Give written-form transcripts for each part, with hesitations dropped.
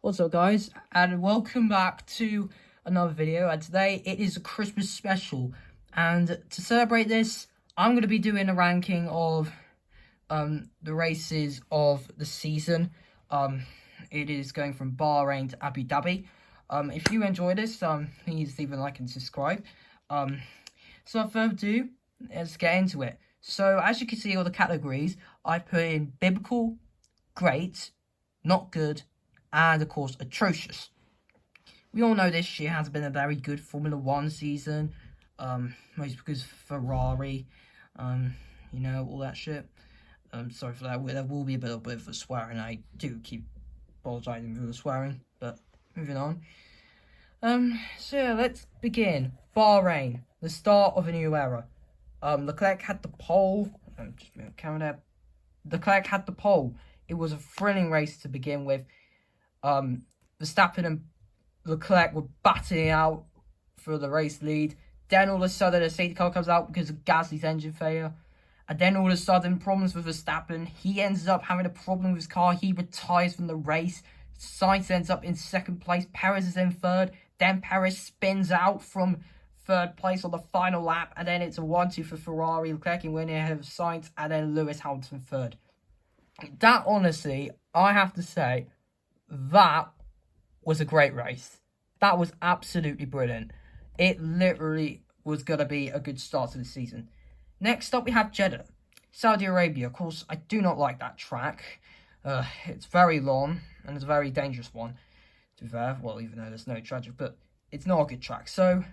What's up, guys, and welcome back to another video. And today it is a Christmas special, and to celebrate this I'm going to be doing a ranking of the races of the season. It is going from Bahrain to Abu Dhabi. If you enjoy this, please leave a like and subscribe. So without further ado, let's get into it. So as you can see, all the categories I put in: biblical, great, not good, and of course atrocious. We all know this year has been a very good Formula 1 season, mostly because Ferrari, you know, all that shit. Sorry for that, there will be a bit of a swearing. I do keep apologising for the swearing, but moving on. So yeah, let's begin. Bahrain, the start of a new era. Leclerc had the pole. Just move the camera there. Leclerc had the pole. It was a thrilling race to begin with. Verstappen and Leclerc were battling out for the race lead. Then all of a sudden a safety car comes out because of Gasly's engine failure. And then all of a sudden problems with Verstappen. He ends up having a problem with his car. He retires from the race. Sainz ends up in second place. Perez is in third. Then Perez spins out from third place on the final lap. And then it's a 1-2 for Ferrari. Leclerc winning ahead of Sainz. And then Lewis Hamilton third. That, honestly, I have to say, that was a great race. That was absolutely brilliant. It literally was going to be a good start to the season. Next up, we have Jeddah, Saudi Arabia. Of course, I do not like that track. It's very long, and it's a very dangerous one, to be fair. Well, even though there's no tragic, but it's not a good track. So,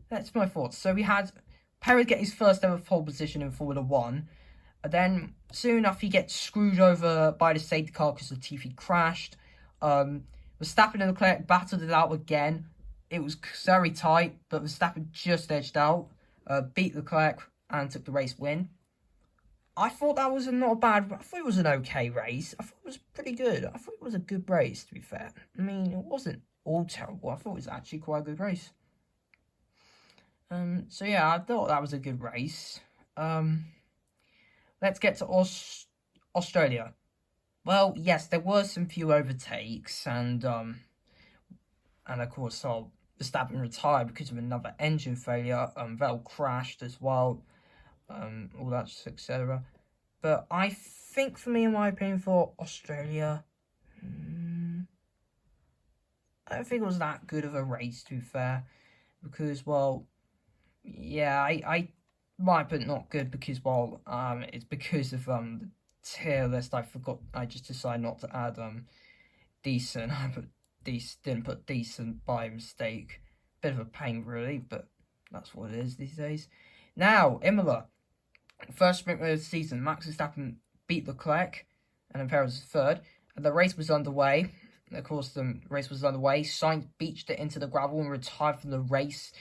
that's my thoughts. So, we had Perez get his first ever pole position in Formula 1. And then, soon enough, he gets screwed over by the safety car because the Latifi crashed. Verstappen and Leclerc battled it out again. It was very tight, but Verstappen just edged out, beat Leclerc, and took the race win. I thought that was not a bad. I thought it was an okay race. I thought it was pretty good. I thought it was a good race, to be fair. I mean, it wasn't all terrible. I thought it was actually quite a good race. So yeah, I thought that was a good race. Let's get to Australia. Well, yes, there were some few overtakes, and of course, Verstappen retired because of another engine failure. Vettel crashed as well. All that, etc. But I think, for me, in my opinion, for Australia, I don't think it was that good of a race, to be fair, because, well, yeah, I might put not good because, well, it's because of the tier list. I just decided not to add decent. I didn't put decent by mistake. Bit of a pain, really, but that's what it is these days. Now, Imola, first sprint of the season. Max Verstappen beat Leclerc, and then Perez was third. And the race was underway. Of course, the race was underway. Sainz beached it into the gravel and retired from the race.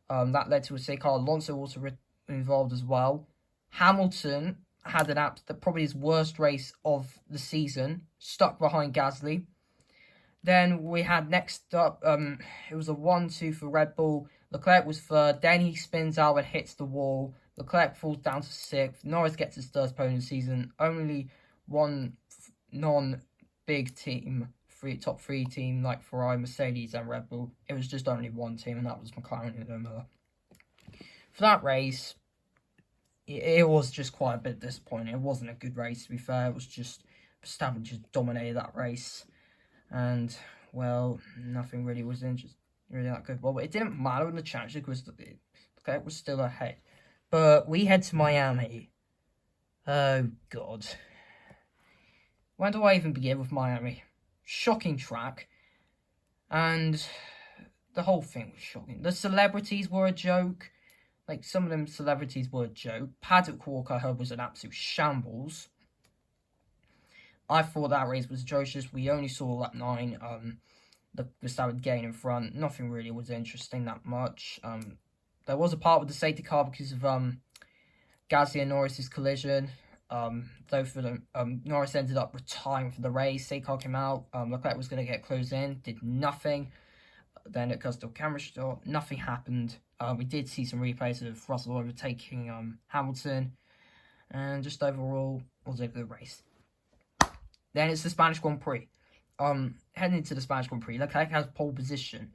That led to a safety car. Alonso also involved as well. Hamilton had probably his worst race of the season, stuck behind Gasly. Then we had next up, it was a 1-2 for Red Bull. Leclerc was third, then he spins out and hits the wall. Leclerc falls down to sixth. Norris gets his third podium of the season. Only one non-big team, top three team like Ferrari, Mercedes and Red Bull. It was just only one team, and that was McLaren and Imola. For that race, it was just quite a bit disappointing. It wasn't a good race, to be fair. It was just, Verstappen just dominated that race. And, well, nothing really was really that good. Well, it didn't matter in the championship because it was still ahead. But we head to Miami. Oh, God. Where do I even begin with Miami? Shocking track. And the whole thing was shocking. The celebrities were a joke. Like, some of them celebrities were a joke. Paddock Walk, I heard, was an absolute shambles. I thought that race was atrocious. We only saw lap 9. The Verstappen getting in front. Nothing really was interesting that much. There was a part with the safety car because of Gasly and Norris's collision. Though for the Norris ended up retiring for the race. Safety car came out. Leclerc was going to get closed in. Did nothing. Then it comes to a camera shot. Nothing happened. We did see some replays of Russell overtaking Hamilton. And just overall, was a good race. Then it's the Spanish Grand Prix. heading into the Spanish Grand Prix, Leclerc has pole position.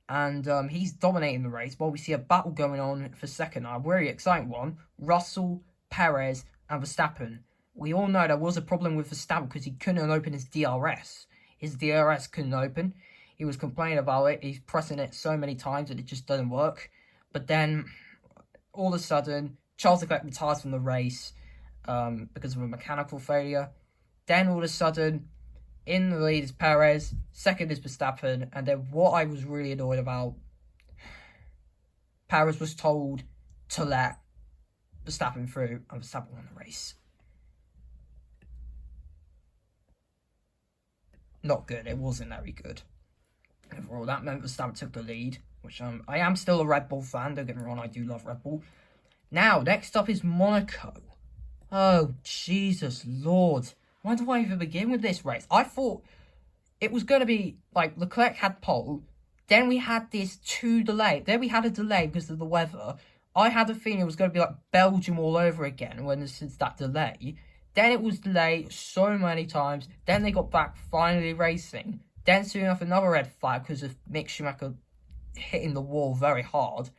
And he's dominating the race while we see a battle going on for second. A very exciting one. Russell, Perez, and Verstappen. We all know there was a problem with Verstappen because he couldn't open his DRS. His DRS couldn't open. He was complaining about it. He's pressing it so many times that it just doesn't work. But then, all of a sudden, Charles Leclerc retires from the race because of a mechanical failure. Then, all of a sudden, in the lead is Perez, second is Verstappen, and then what I was really annoyed about, Perez was told to let Verstappen through, and Verstappen won the race. Not good, it wasn't very good. Overall, that meant Verstappen took the lead, which I am still a Red Bull fan, don't get me wrong, I do love Red Bull. Now, next up is Monaco. Oh, Jesus Lord. Why do I even begin with this race? I thought it was going to be, like, Leclerc had pole. Then we had this delay. Then we had a delay because of the weather. I had a feeling it was going to be like Belgium all over again since that delay. Then it was delayed so many times. Then they got back finally racing. Then soon enough another red flag because of Mick Schumacher hitting the wall very hard.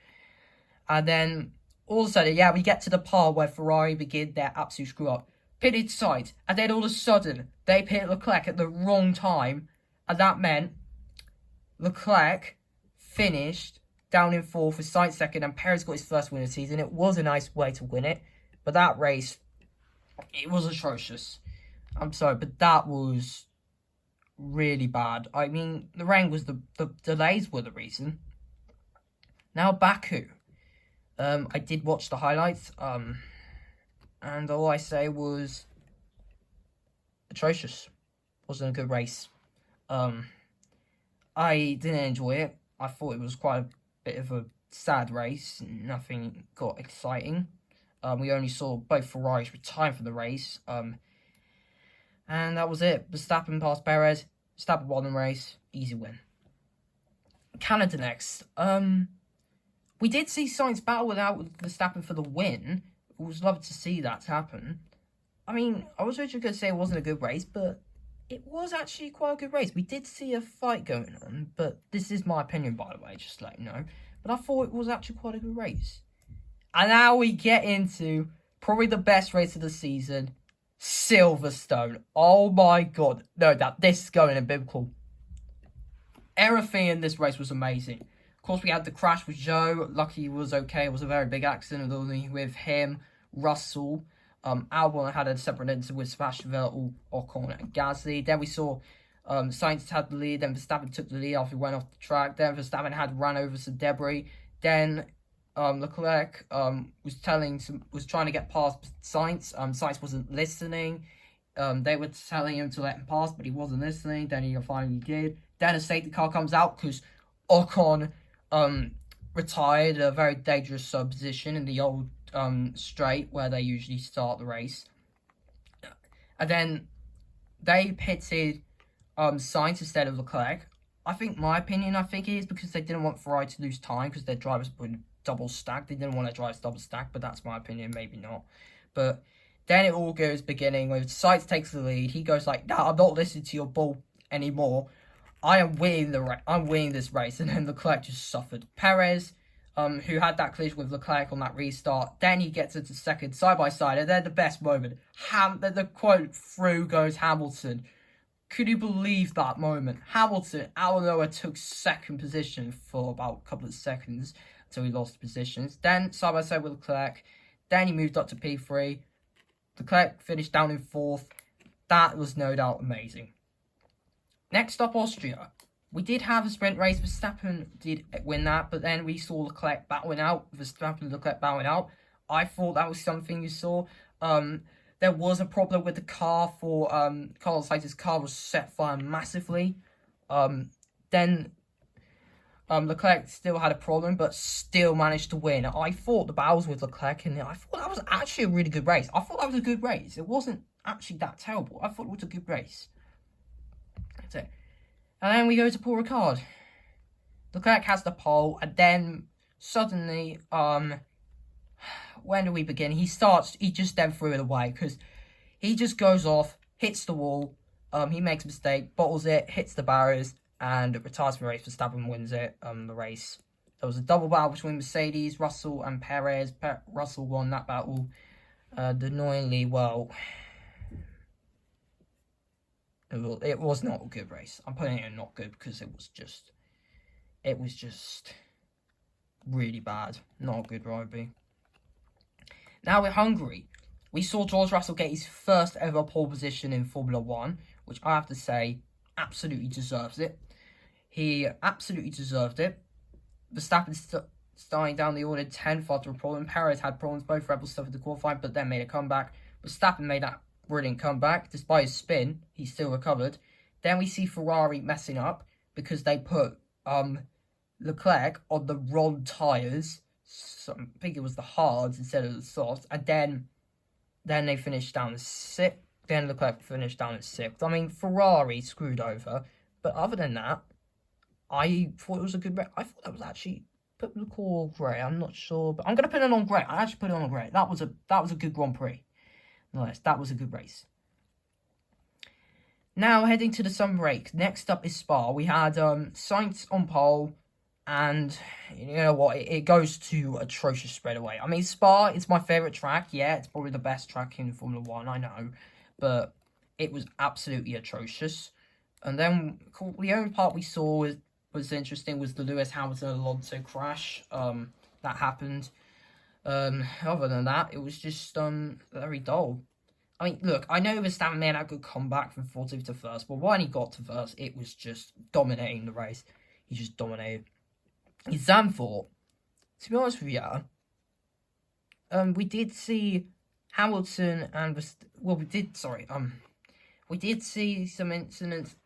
And then all of a sudden, yeah, we get to the part where Ferrari begin their absolute screw up. Pitted Sainz, and then all of a sudden, they pit Leclerc at the wrong time, and that meant Leclerc finished down in fourth with Sainz second, and Perez got his first win of the season. It was a nice way to win it, but that race, it was atrocious. I'm sorry, but that was really bad. I mean, the rain was the delays were the reason. Now, Baku. I did watch the highlights, and all I say was atrocious. Wasn't a good race. I didn't enjoy it. I thought it was quite a bit of a sad race. Nothing got exciting. We only saw both Ferraris retire from the race. And that was it. Verstappen passed Perez. Verstappen won the race. Easy win. Canada next. We did see Sainz battle without Verstappen for the win. I was lovely to see that happen. I mean, I was originally going to say it wasn't a good race, but it was actually quite a good race. We did see a fight going on, but this is my opinion, by the way, just to let you know. But I thought it was actually quite a good race. And now we get into probably the best race of the season, Silverstone. Oh my god. No, this is going in biblical. Everything in this race was amazing. Of course, we had the crash with Zhou. Lucky he was okay. It was a very big accident only with him, Russell. Albon had a separate incident with Sebastian Vettel, Ocon, and Gasly. Then we saw Sainz had the lead. Then Verstappen took the lead after he went off the track. Then Verstappen had run over some debris. Then Leclerc was trying to get past Sainz. Sainz wasn't listening. They were telling him to let him pass, but he wasn't listening. Then he finally did. Then a safety car comes out because Ocon retired a very dangerous position in the old straight where they usually start the race. And then they pitted Sainz instead of Leclerc. My opinion it is because they didn't want Ferrari to lose time because their drivers were double stacked. They didn't want their drivers double stacked, but that's my opinion, maybe not. But then it all goes beginning with Sainz takes the lead. He goes like, "No, I'm not listening to your bull anymore. I am winning I'm winning this race." And then Leclerc just suffered. Perez, who had that collision with Leclerc on that restart, then he gets into second side by side, and then the best moment. The quote through goes Hamilton. Could you believe that moment? Hamilton, out of nowhere, took second position for about a couple of seconds until he lost positions. Then side by side with Leclerc. Then he moved up to P3. Leclerc finished down in fourth. That was no doubt amazing. Next up, Austria. We did have a sprint race. Verstappen did win that, but then we saw Leclerc battling out. Leclerc battling out. I thought that was something you saw. There was a problem with the car for Carlos Sainz's car was set fire massively. Then Leclerc still had a problem, but still managed to win. I thought the battles with Leclerc in there, I thought that was actually a really good race. I thought that was a good race. It wasn't actually that terrible. I thought it was a good race. That's it. And then we go to Paul Ricard. Leclerc has the pole, and then suddenly, when do we begin? He just then threw it away, because he just goes off, hits the wall, He makes a mistake, bottles it, hits the barriers, and retires from the race. Verstappen wins it. The race. There was a double battle between Mercedes, Russell, and Perez. Russell won that battle. Annoyingly, well, it was not a good race. I'm putting it in not good because it was just really bad. Not a good rugby. Now with Hungary, we saw George Russell get his first ever pole position in Formula 1, which I have to say absolutely deserves it. He absolutely deserved it. Verstappen starting down the order 10th after a problem. Perez had problems. Both Red Bulls suffered the qualifying, but then made a comeback. Verstappen made that brilliant comeback. Despite his spin, he still recovered. Then we see Ferrari messing up because they put Leclerc on the wrong tyres. So I think it was the hards instead of the softs. And then they finished down to 6th. Then Leclerc finished down at 6th. I mean, Ferrari screwed over. But other than that, I thought it was a good race. I thought that was actually biblical or grey. I'm not sure, but I'm gonna put it on grey. I actually put it on grey. That was a good Grand Prix. Nice. That was a good race. Now heading to the summer break. Next up is Spa. We had Sainz on pole, and you know what? It goes to atrocious straight away. I mean, Spa is my favourite track. Yeah, it's probably the best track in Formula 1. I know, but it was absolutely atrocious. And then the only part we saw was interesting was the Lewis Hamilton Alonso crash. That happened. Other than that, it was just very dull. I mean, look, I know Verstappen made a good comeback from 14th to first, but when he got to first, it was just dominating the race. He just dominated. In Zandvoort, to be honest with you, we did see Hamilton and we did see some incidents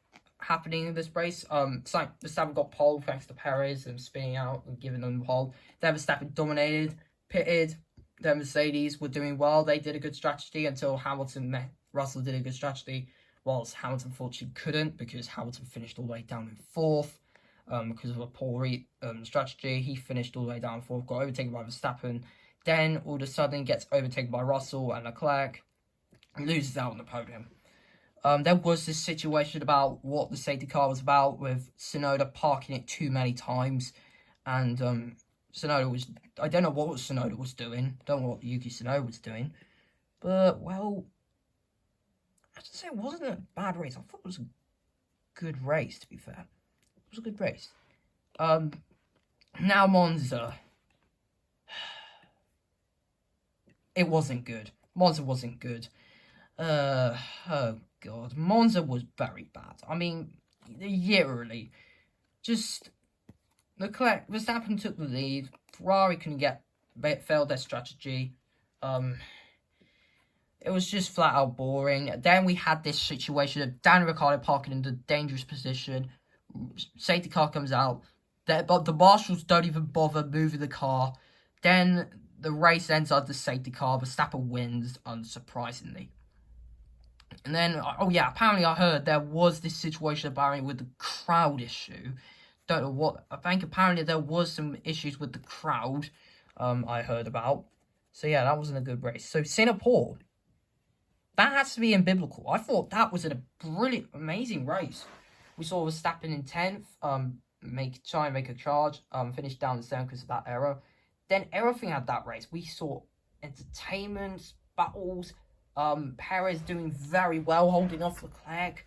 happening in this race. Verstappen got pole thanks to Perez and spinning out and giving them the pole. Then Verstappen dominated, pitted. Then Mercedes were doing well. They did a good strategy until Russell did a good strategy, whilst Hamilton fortunately couldn't because Hamilton finished all the way down in 4th because of a poor strategy. He finished all the way down in 4th, got overtaken by Verstappen. Then all of a sudden gets overtaken by Russell and Leclerc and loses out on the podium. There was this situation about what the safety car was about with Tsunoda parking it too many times. And I don't know what Tsunoda was doing. Don't know what Yuki Tsunoda was doing. But, well, I have to say it wasn't a bad race. I thought it was a good race, to be fair. It was a good race. Now Monza. It wasn't good. Monza wasn't good. Oh god, Monza was very bad. I mean, literally, just Verstappen took the lead. Ferrari couldn't failed their strategy. It was just flat out boring. Then we had this situation of Daniel Ricciardo parking in the dangerous position. Safety car comes out, but the marshals don't even bother moving the car. Then the race ends up the safety car. Verstappen wins, unsurprisingly. And then, oh yeah, apparently I heard there was this situation apparently with the crowd issue. Don't know what. I think apparently there was some issues with the crowd. I heard about. So yeah, that wasn't a good race. So Singapore, that has to be in biblical. I thought that was a brilliant, amazing race. We saw Verstappen in 10th. Try and make a charge. Finish down the 7th because of that error. Then everything had that race. We saw entertainment, battles. Perez doing very well, holding off Leclerc.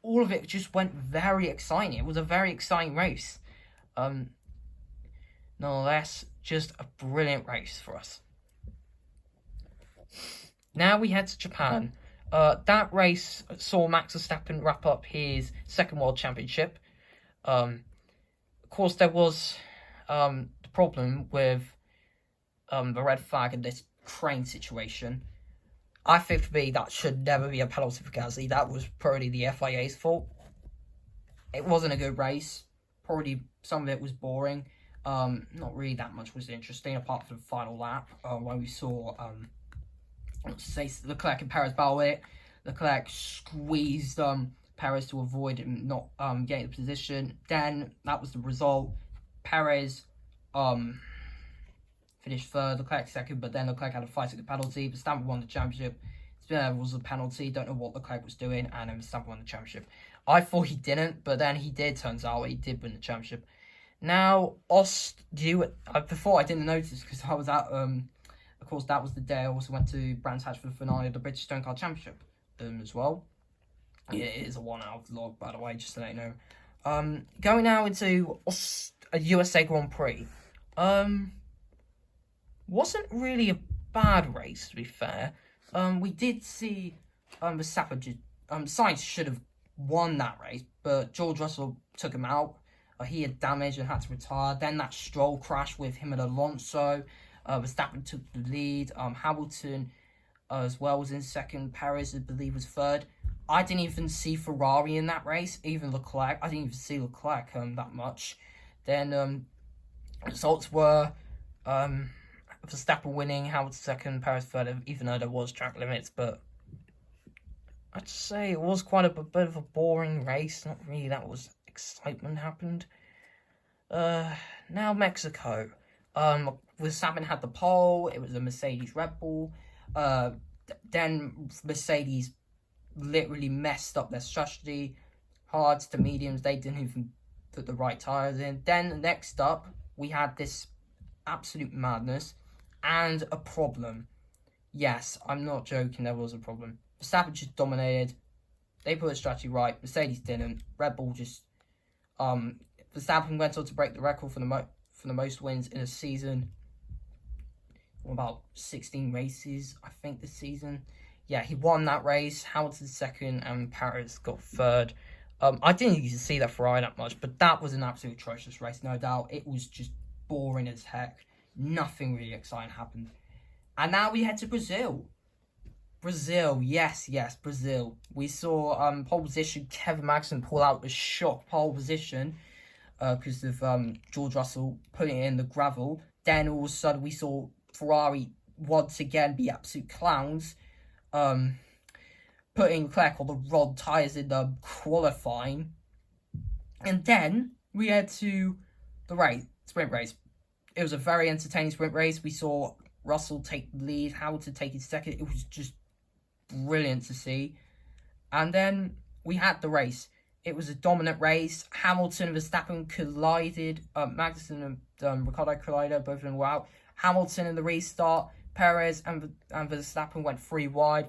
All of it just went very exciting. It was a very exciting race. Nonetheless, just a brilliant race for us. Now we head to Japan. That race saw Max Verstappen wrap up his second World Championship. Of course, there was the problem with the red flag and this crane situation. I think for me, that should never be a penalty for Gasly. That was probably the FIA's fault. It wasn't a good race. Probably some of it was boring. Not really that much was interesting, apart from the final lap, where we saw, Leclerc and Perez battle it. Leclerc squeezed Perez to avoid him not getting the position. Then, that was the result. Perez finished third, Leclerc second, but then Leclerc had a 5-second penalty. Verstappen won the championship. There was a penalty. Don't know what Leclerc was doing, and then Verstappen won the championship. I thought he didn't, but then he did. Turns out he did win the championship. Now, before I didn't notice because I was at of course that was the day I also went to Brands Hatch for the finale of the British Stoner Car Championship as well. Yeah, it is a 1 hour vlog, by the way, just to let you know. Going now into a USA Grand Prix. Wasn't really a bad race, to be fair. We did see Verstappen. Sainz should have won that race, but George Russell took him out. He had damage and had to retire. Then that Stroll crash with him and Alonso. Verstappen took the lead. Hamilton as well was in second. Perez, I believe, was third. I didn't even see Ferrari in that race. Even Leclerc. I didn't even see Leclerc that much. Then results were Verstappen winning, Hamilton second, Perez third, even though there was track limits. But I'd say it was quite a bit of a boring race. Not really that was excitement happened. Now Mexico. Verstappen had the pole. It was a Mercedes Red Bull. Then Mercedes literally messed up their strategy. Hards to mediums, they didn't even put the right tyres in. Then next up, we had this absolute madness and a problem. Yes, I'm not joking, there was a problem. Verstappen just dominated. They put the strategy right. Mercedes didn't. Red Bull just Verstappen went on to break the record for the most wins in a season. About 16 races, I think, this season. Yeah, he won that race. Hamilton second, and Perez got third. I didn't even see that Ferrari that much, but that was an absolutely atrocious race, no doubt. It was just boring as heck. Nothing really exciting happened. And now we head to Brazil. Brazil, yes, Brazil. We saw pole position Kevin Magnussen pull out a shock pole position because of George Russell putting it in the gravel. Then all of a sudden we saw Ferrari once again be absolute clowns, putting Leclerc on the wrong tyres in the qualifying. And then we head to the sprint race. It was a very entertaining sprint race. We saw Russell take the lead, Hamilton take his second. It was just brilliant to see. And then we had the race. It was a dominant race. Hamilton and Verstappen collided. Magnussen and Ricciardo collided. Both of them were out. Hamilton in the restart. Perez and Verstappen went 3 wide.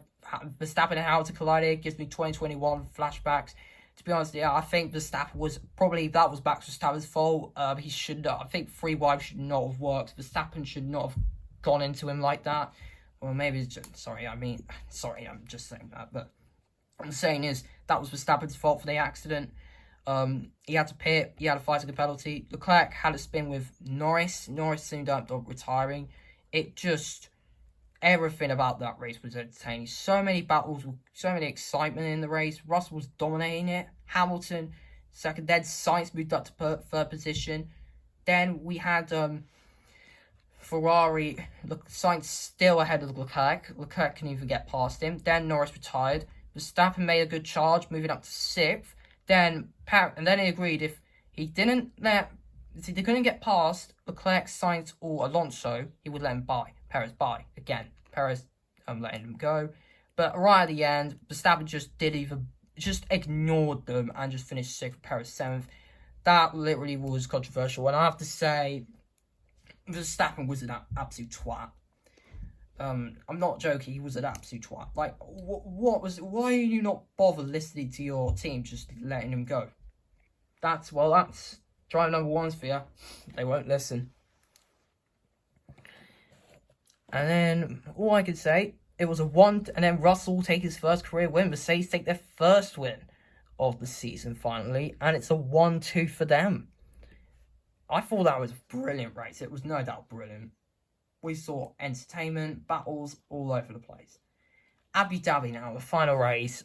Verstappen and Hamilton collided. Gives me 2021 flashbacks. To be honest, yeah, I think Verstappen was that was Max Verstappen's fault. He should I think 3 wide should not have worked. Verstappen should not have gone into him like that. Well, maybe it's just, I'm just saying that. But what I'm saying is that was Verstappen's fault for the accident. He had to pit. He had a 5-second penalty. Leclerc had a spin with Norris. Norris soon ended up retiring. Everything about that race was entertaining. So many battles, so many excitement in the race. Russell was dominating it. Hamilton second. Then Sainz moved up to third position. Then we had Ferrari. Sainz still ahead of Leclerc. Leclerc couldn't even get past him. Then Norris retired. Verstappen made a good charge, moving up to 6th. Then he agreed if they couldn't get past Leclerc, Sainz, or Alonso, he would let him Perez by. Again, Perez letting him go. But right at the end, Verstappen just ignored them and just finished 6th, Perez 7th. That literally was controversial. And I have to say, Verstappen was an absolute twat. I'm not joking, he was an absolute twat. Like, why are you not bothered listening to your team, just letting him go? That's drive number 1's for you. They won't listen. And then, all I could say, it was and then Russell take his first career win. Mercedes take their first win of the season, finally. And it's a 1-2 for them. I thought that was a brilliant race. It was no doubt brilliant. We saw entertainment, battles all over the place. Abu Dhabi now, the final race.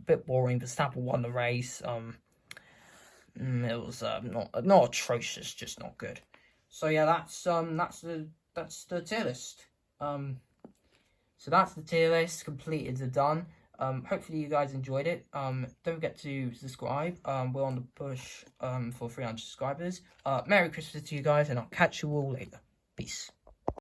Bit boring. Verstappen won the race. It was not atrocious, just not good. So yeah, that's the tier list. So that's the tier list completed and done. Hopefully you guys enjoyed it. Don't forget to subscribe. We're on the push for 300 subscribers. Merry Christmas to you guys, and I'll catch you all later. Peace.